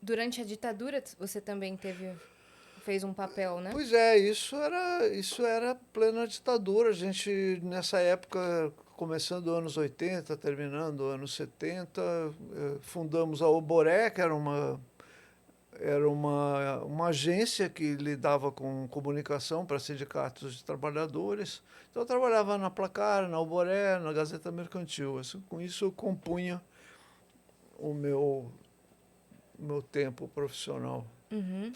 Durante a ditadura, você também fez um papel, né? Pois é, isso era plena ditadura. A gente, nessa época, começando anos 80, terminando anos 70, fundamos a Oboré, que era uma agência que lidava com comunicação para sindicatos de trabalhadores. Então eu trabalhava na Placar, na Oboré, na Gazeta Mercantil. Com isso eu compunha o meu tempo profissional. Uhum.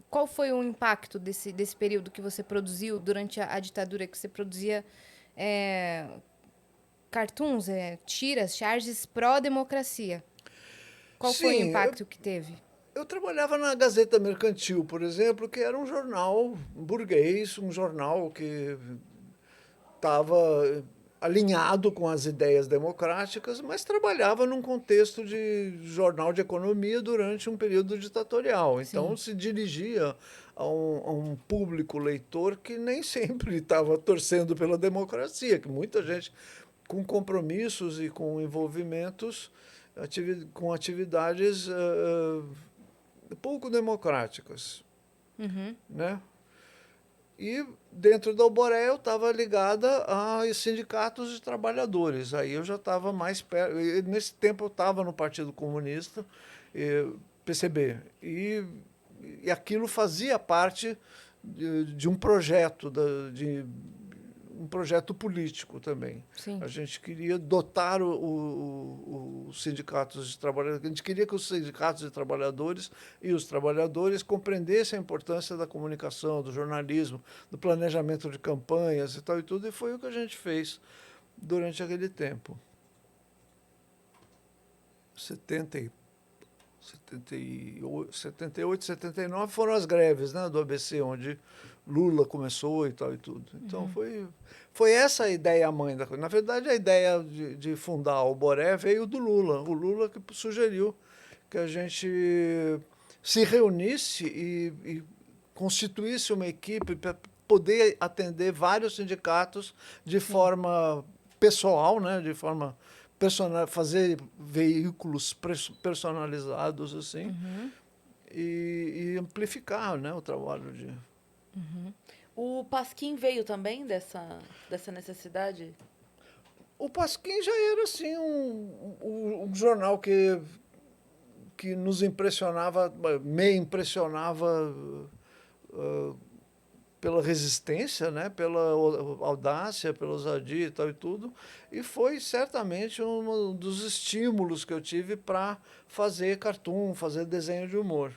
Qual foi o impacto desse período que você produziu durante a ditadura, que você produzia é, cartoons, tiras, charges pró-democracia? Qual foi o Sim, impacto que teve? eu trabalhava na Gazeta Mercantil, por exemplo, que era um jornal burguês, um jornal que estava alinhado com as ideias democráticas, mas trabalhava num contexto de jornal de economia durante um período ditatorial. Então Sim. se dirigia a um público leitor que nem sempre estava torcendo pela democracia, que muita gente com compromissos e com envolvimentos com atividades pouco democráticas, Uhum. né? E dentro da Alboré eu estava ligada a sindicatos de trabalhadores. Aí eu já estava mais perto. Nesse tempo eu estava no Partido Comunista, PCB. E aquilo fazia parte de um projeto, de um projeto político também. Sim. A gente queria dotar os sindicatos de trabalhadores, a gente queria que os sindicatos de trabalhadores e os trabalhadores compreendessem a importância da comunicação, do jornalismo, do planejamento de campanhas e tudo, e foi o que a gente fez durante aquele tempo. 70 e 78, 79 foram as greves, né, do ABC, onde Lula começou e tal e tudo. Então Uhum. foi essa a ideia mãe da coisa. Na verdade, a ideia de fundar o Boré veio do Lula. O Lula que sugeriu que a gente se reunisse e constituísse uma equipe para poder atender vários sindicatos de Sim. forma pessoal, né, de forma fazer veículos personalizados assim Uhum. e amplificar, né, o trabalho de. Uhum. O Pasquim veio também dessa necessidade? O Pasquim já era assim um jornal que nos impressionava, me impressionava uh, pela resistência, né, pela audácia, pela ousadia e tal e tudo, e foi certamente um dos estímulos que eu tive para fazer cartoon, fazer desenho de humor.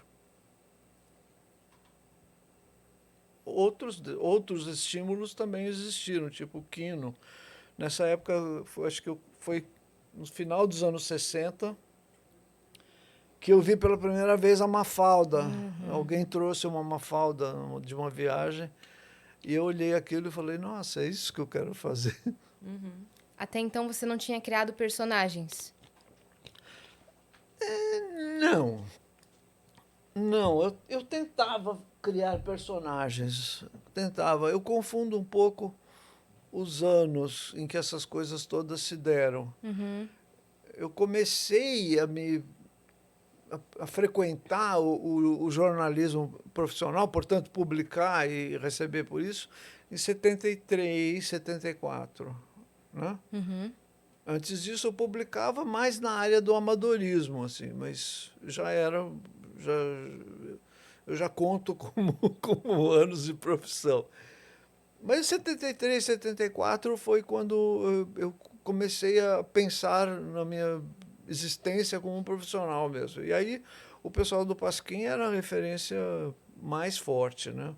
Outros estímulos também existiram, tipo o Quino. Nessa época, acho que foi no final dos anos 60 que eu vi pela primeira vez a Mafalda. Uhum. Alguém trouxe uma Mafalda de uma viagem e eu olhei aquilo e falei, nossa, é isso que eu quero fazer. Uhum. Até então você não tinha criado personagens. Não, não, eu tentava criar personagens, tentava. Eu confundo um pouco os anos em que essas coisas todas se deram. Uhum. Eu comecei a frequentar o jornalismo profissional, portanto, publicar e receber por isso, em 73, 74. Né? Uhum. Antes disso, eu publicava mais na área do amadorismo, assim, mas já era. Já, eu já conto como anos de profissão. Mas em 73, 74 foi quando eu comecei a pensar na minha existência como um profissional mesmo. E aí o pessoal do Pasquim era a referência mais forte, né?